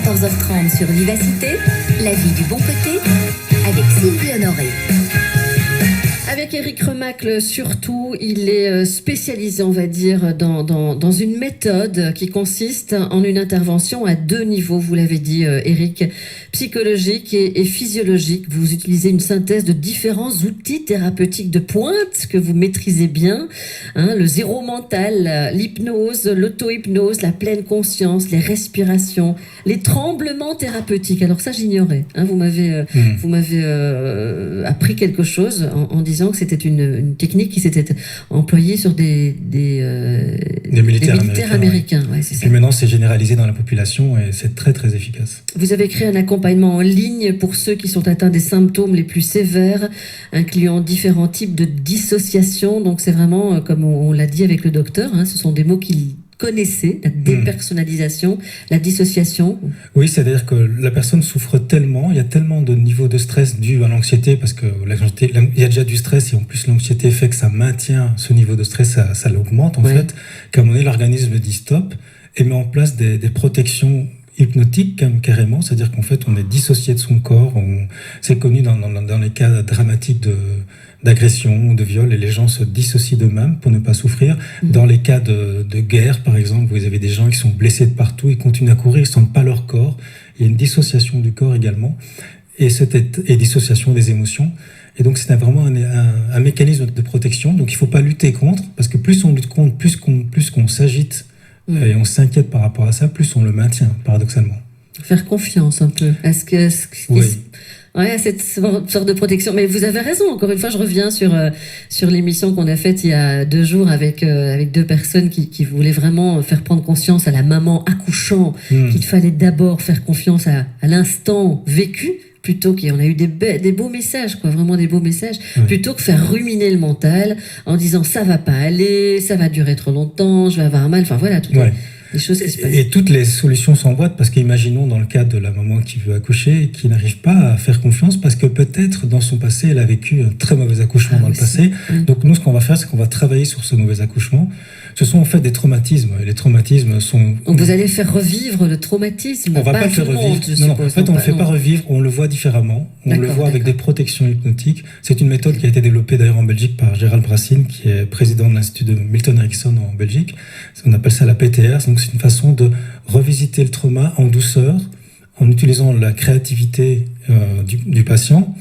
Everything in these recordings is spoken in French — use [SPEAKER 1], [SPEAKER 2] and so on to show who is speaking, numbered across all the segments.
[SPEAKER 1] 14h30 sur Vivacité, la vie du bon côté, avec Sylvie Honoré.
[SPEAKER 2] Avec Éric Remacle, surtout, il est spécialisé, on va dire, dans une méthode qui consiste en une intervention à deux niveaux, vous l'avez dit, Éric, psychologique et physiologique. Vous utilisez une synthèse de différents outils thérapeutiques de pointe que vous maîtrisez bien, le zéro mental, l'hypnose, l'auto-hypnose, la pleine conscience, les respirations, les tremblements thérapeutiques. Alors ça, j'ignorais. Vous m'avez appris quelque chose en disant que c'était une technique qui s'était employée sur des militaires américains. Ouais, c'est ça.
[SPEAKER 3] Puis maintenant, c'est généralisé dans la population et c'est très, très efficace.
[SPEAKER 2] Vous avez créé un accompagnement en ligne pour ceux qui sont atteints des symptômes les plus sévères, incluant différents types de dissociation. Donc, c'est vraiment, comme on l'a dit avec le docteur, ce sont des mots qu'il connaissait, la dépersonnalisation, la dissociation.
[SPEAKER 3] Oui, c'est-à-dire que la personne souffre tellement, il y a tellement de niveaux de stress dû à l'anxiété, parce que il y a déjà du stress et en plus l'anxiété fait que ça maintient ce niveau de stress, ça l'augmente en fait, qu'à un moment donné l'organisme dit stop et met en place des protections hypnotiques carrément, c'est-à-dire qu'en fait on est dissocié de son corps, c'est connu dans les cas dramatiques d'agression ou de viol, et les gens se dissocient d'eux-mêmes pour ne pas souffrir. Dans les cas de guerre, par exemple, vous avez des gens qui sont blessés de partout, ils continuent à courir, ils ne sentent pas leur corps. Il y a une dissociation du corps également, et dissociation des émotions. Et donc c'est vraiment un mécanisme de protection. Donc il ne faut pas lutter contre, parce que plus on lutte contre, plus qu'on s'agite et on s'inquiète par rapport à ça, plus on le maintient, paradoxalement.
[SPEAKER 2] Faire confiance un peu. Cette sorte de protection. Mais vous avez raison. Encore une fois, je reviens sur l'émission qu'on a faite il y a 2 jours avec deux personnes qui voulaient vraiment faire prendre conscience à la maman accouchant qu'il fallait d'abord faire confiance à l'instant vécu, plutôt qu'on a eu des beaux messages, vraiment des beaux messages, plutôt que faire ruminer le mental en disant ça va pas aller, ça va durer trop longtemps, je vais avoir mal. Enfin voilà, des choses qui se passent.
[SPEAKER 3] Et toutes les solutions s'emboîtent, parce qu'imaginons dans le cas de la maman qui veut accoucher et qui n'arrive pas à faire confiance parce que peut-être dans son passé elle a vécu un très mauvais accouchement dans le passé. Donc nous, ce qu'on va faire, c'est qu'on va travailler sur ce mauvais accouchement. Ce sont en fait des traumatismes, et les traumatismes sont...
[SPEAKER 2] Donc vous allez faire revivre le traumatisme.
[SPEAKER 3] On va pas le faire revivre. Non, en fait, on ne le fait pas revivre, on le voit différemment. On le voit avec des protections hypnotiques. C'est une méthode qui a été développée d'ailleurs en Belgique par Gérald Brassine, qui est président de l'Institut de Milton Erickson en Belgique. On appelle ça la PTR. Donc c'est une façon de revisiter le trauma en douceur, en utilisant la créativité du patient,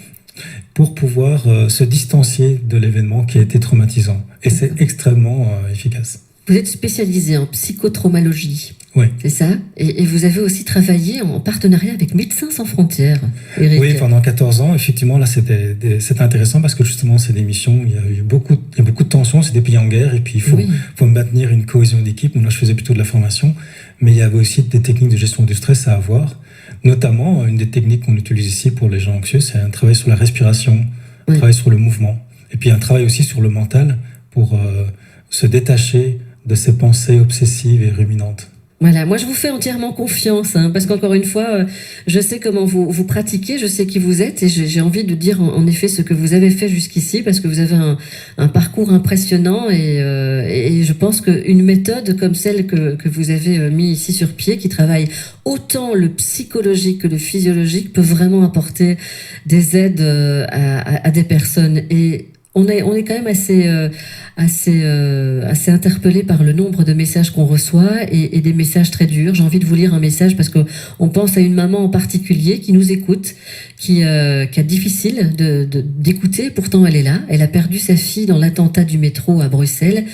[SPEAKER 3] pour pouvoir se distancier de l'événement qui a été traumatisant. Et c'est extrêmement efficace.
[SPEAKER 2] Vous êtes spécialisé en psychotraumatologie.
[SPEAKER 3] Oui.
[SPEAKER 2] C'est ça. Et vous avez aussi travaillé en partenariat avec Médecins sans frontières, Éric.
[SPEAKER 3] Oui, pendant 14 ans. Effectivement, là, c'était intéressant parce que justement, c'est des missions, il y a beaucoup de tensions, c'est des pays en guerre, et puis il faut maintenir une cohésion d'équipe. Donc là, je faisais plutôt de la formation, mais il y avait aussi des techniques de gestion du stress à avoir. Notamment, une des techniques qu'on utilise ici pour les gens anxieux, c'est un travail sur la respiration, un travail sur le mouvement, et puis un travail aussi sur le mental pour se détacher de ces pensées obsessives et ruminantes.
[SPEAKER 2] Voilà, moi je vous fais entièrement confiance, parce qu'encore une fois, je sais comment vous pratiquez, je sais qui vous êtes, et j'ai envie de dire en effet ce que vous avez fait jusqu'ici, parce que vous avez un parcours impressionnant, et je pense qu'une méthode comme celle que vous avez mis ici sur pied, qui travaille autant le psychologique que le physiologique, peut vraiment apporter des aides à des personnes. Et on est quand même assez interpellé par le nombre de messages qu'on reçoit, et des messages très durs. J'ai envie de vous lire un message parce que on pense à une maman en particulier qui nous écoute, qui a difficile d'écouter. Pourtant, elle est là. Elle a perdu sa fille dans l'attentat du métro à Bruxelles.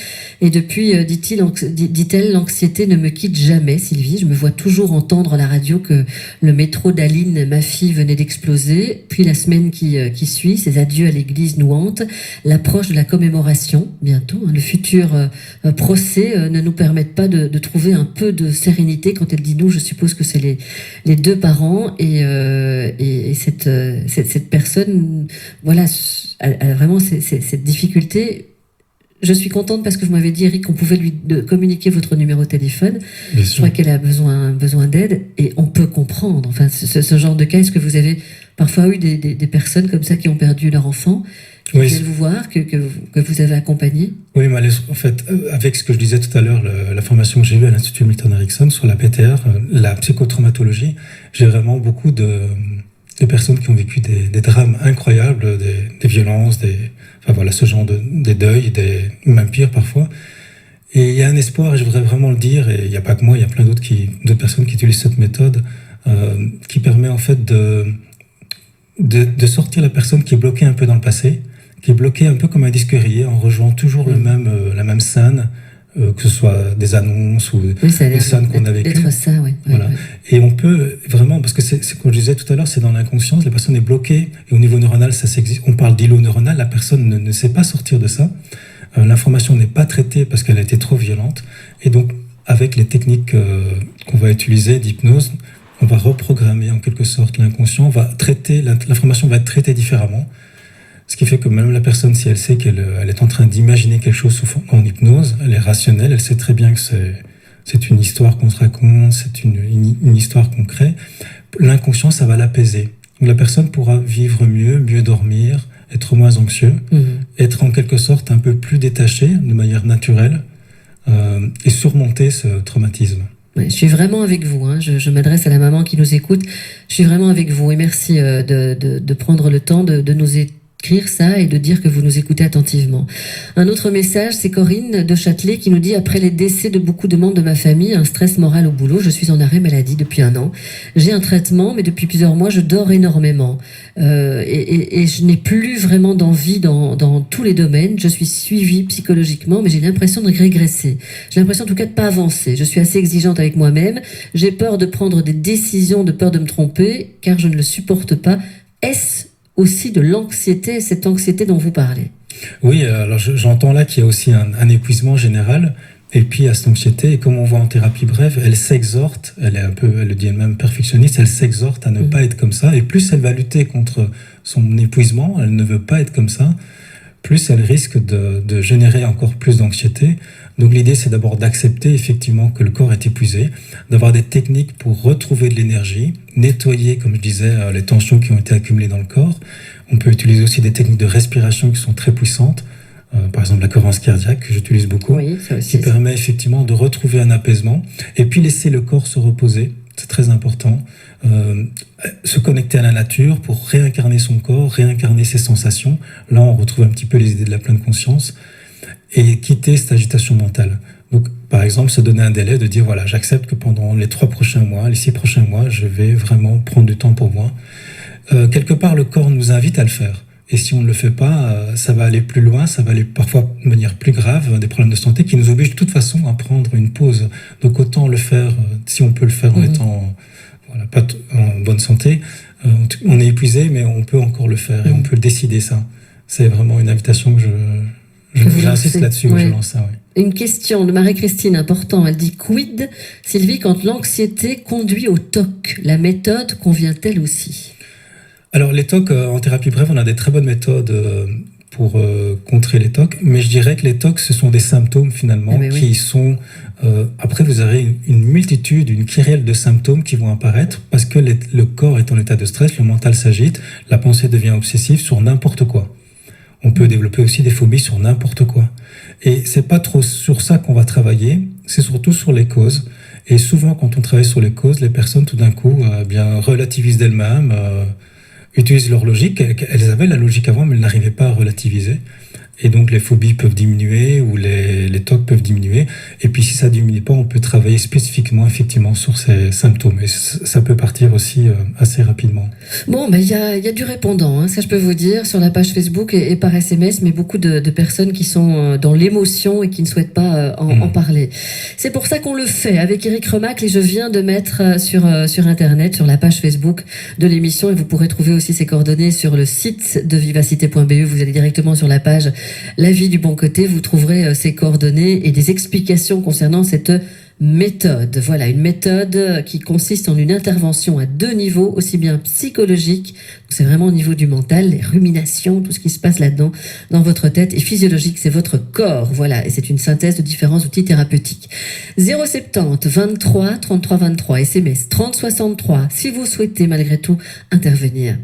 [SPEAKER 2] Et depuis, dit-elle, l'anxiété ne me quitte jamais, Sylvie. Je me vois toujours entendre à la radio que le métro d'Aline, ma fille, venait d'exploser. Puis la semaine qui suit, ses adieux à l'église nous hantent. L'approche de la commémoration, bientôt, le futur procès ne nous permettent pas de trouver un peu de sérénité. Quand elle dit nous, je suppose que c'est les 2 parents, et cette personne, voilà, a vraiment cette difficulté. Je suis contente parce que vous m'avez dit, Éric, qu'on pouvait lui communiquer votre numéro de téléphone.
[SPEAKER 3] Bien sûr.
[SPEAKER 2] Je crois qu'elle a besoin d'aide, et on peut comprendre. Enfin, ce genre de cas, est-ce que vous avez parfois eu des personnes comme ça qui ont perdu leur enfant,
[SPEAKER 3] Oui.
[SPEAKER 2] viennent vous voir, que vous avez accompagné?
[SPEAKER 3] Oui, mais en fait, avec ce que je disais tout à l'heure, la formation que j'ai eue à l'Institut Milton Erickson sur la PTR, la psychotraumatologie, j'ai vraiment beaucoup de personnes qui ont vécu des drames incroyables, des violences, enfin voilà, ce genre des deuils, même pire parfois. Et il y a un espoir, et je voudrais vraiment le dire, et il n'y a pas que moi, il y a plein d'autres personnes qui utilisent cette méthode, qui permet en fait de sortir la personne qui est bloquée un peu dans le passé, qui est bloquée un peu comme un disque rayé, en rejoignant toujours la même scène, que ce soit des annonces ou des scènes qu'on a vécues.
[SPEAKER 2] D'être ça, oui.
[SPEAKER 3] Voilà.
[SPEAKER 2] Oui.
[SPEAKER 3] Et on peut vraiment, parce que c'est comme je disais tout à l'heure, c'est dans l'inconscience, la personne est bloquée, et au niveau neuronal, ça s'existe. On parle d'îlot neuronal, la personne ne sait pas sortir de ça. L'information n'est pas traitée parce qu'elle a été trop violente. Et donc, avec les techniques qu'on va utiliser d'hypnose, on va reprogrammer en quelque sorte l'inconscient, l'information va être traitée différemment. Ce qui fait que même la personne, si elle sait qu'elle est en train d'imaginer quelque chose en hypnose, elle est rationnelle, elle sait très bien que c'est une histoire qu'on se raconte, c'est une histoire qu'on crée. L'inconscient, ça va l'apaiser. Donc la personne pourra vivre mieux dormir, être moins anxieux, être en quelque sorte un peu plus détaché, de manière naturelle, et surmonter ce traumatisme.
[SPEAKER 2] Ouais, je suis vraiment avec vous. Hein. Je m'adresse à la maman qui nous écoute. Je suis vraiment avec vous et merci de prendre le temps de nous écrire ça et de dire que vous nous écoutez attentivement. Un autre message, c'est Corinne de Châtelet qui nous dit: après les décès de beaucoup de membres de ma famille, un stress moral au boulot, je suis en arrêt maladie depuis 1 an. J'ai un traitement, mais depuis plusieurs mois, je dors énormément. Et je n'ai plus vraiment d'envie dans tous les domaines. Je suis suivie psychologiquement, mais j'ai l'impression de régresser. J'ai l'impression en tout cas de pas avancer. Je suis assez exigeante avec moi-même. J'ai peur de prendre des décisions, de peur de me tromper, car je ne le supporte pas. Est-ce aussi de l'anxiété, cette anxiété dont vous parlez?
[SPEAKER 3] Oui, alors j'entends là qu'il y a aussi un épuisement général, et puis à cette anxiété, et comme on voit en thérapie brève, elle s'exhorte, elle le dit elle-même perfectionniste, elle s'exhorte à ne pas être comme ça, et plus elle va lutter contre son épuisement, elle ne veut pas être comme ça, plus elle risque de générer encore plus d'anxiété. Donc l'idée, c'est d'abord d'accepter effectivement que le corps est épuisé, d'avoir des techniques pour retrouver de l'énergie, nettoyer, comme je disais, les tensions qui ont été accumulées dans le corps. On peut utiliser aussi des techniques de respiration qui sont très puissantes, par exemple la cohérence cardiaque, que j'utilise beaucoup,
[SPEAKER 2] oui, ça aussi,
[SPEAKER 3] qui permet effectivement de retrouver un apaisement, et puis laisser le corps se reposer, c'est très important. Se connecter à la nature pour réincarner son corps, réincarner ses sensations. Là, on retrouve un petit peu les idées de la pleine conscience, et quitter cette agitation mentale. Donc, par exemple, se donner un délai de dire, voilà, j'accepte que pendant les 3 prochains mois, les 6 prochains mois, je vais vraiment prendre du temps pour moi. Quelque part, le corps nous invite à le faire. Et si on ne le fait pas, ça va aller plus loin, ça va aller parfois de manière plus grave, des problèmes de santé qui nous obligent de toute façon à prendre une pause. Donc, autant le faire, si on peut le faire en étant pas en bonne santé. On est épuisé, mais on peut encore le faire, et on peut le décider, ça. C'est vraiment une invitation que j'insiste là-dessus, que je lance ça, oui.
[SPEAKER 2] Une question de Marie-Christine, important. Elle dit: quid, Sylvie, quand l'anxiété conduit au TOC? La méthode convient-elle aussi?
[SPEAKER 3] Alors, les TOC, en thérapie brève, on a des très bonnes méthodes pour contrer les TOC, mais je dirais que les TOC, ce sont des symptômes finalement qui sont... après, vous avez une multitude, une kyrielle de symptômes qui vont apparaître parce que le corps est en état de stress, le mental s'agite, la pensée devient obsessive sur n'importe quoi. On peut développer aussi des phobies sur n'importe quoi. Et c'est pas trop sur ça qu'on va travailler, c'est surtout sur les causes. Et souvent, quand on travaille sur les causes, les personnes, tout d'un coup, relativisent d'elles-mêmes, utilisent leur logique. Elles avaient la logique avant, mais elles n'arrivaient pas à relativiser. Et donc, les phobies peuvent diminuer ou les TOC peuvent diminuer. Et puis, si ça ne diminue pas, on peut travailler spécifiquement, effectivement, sur ces symptômes. Et ça peut partir aussi assez rapidement.
[SPEAKER 2] Bon, il y a du répondant, hein, ça je peux vous dire, sur la page Facebook et par SMS, mais beaucoup de personnes qui sont dans l'émotion et qui ne souhaitent pas en parler. C'est pour ça qu'on le fait avec Éric Remacle, et je viens de mettre sur Internet, sur la page Facebook de l'émission, et vous pourrez trouver aussi ses coordonnées sur le site de vivacité.be. Vous allez directement sur la page La vie du bon côté, vous trouverez ses coordonnées et des explications concernant cette méthode. Voilà, une méthode qui consiste en une intervention à 2 niveaux, aussi bien psychologique, c'est vraiment au niveau du mental, les ruminations, tout ce qui se passe là-dedans, dans votre tête, et physiologique, c'est votre corps. Voilà, et c'est une synthèse de différents outils thérapeutiques. 070 23 33 23, SMS 30 63, si vous souhaitez malgré tout intervenir.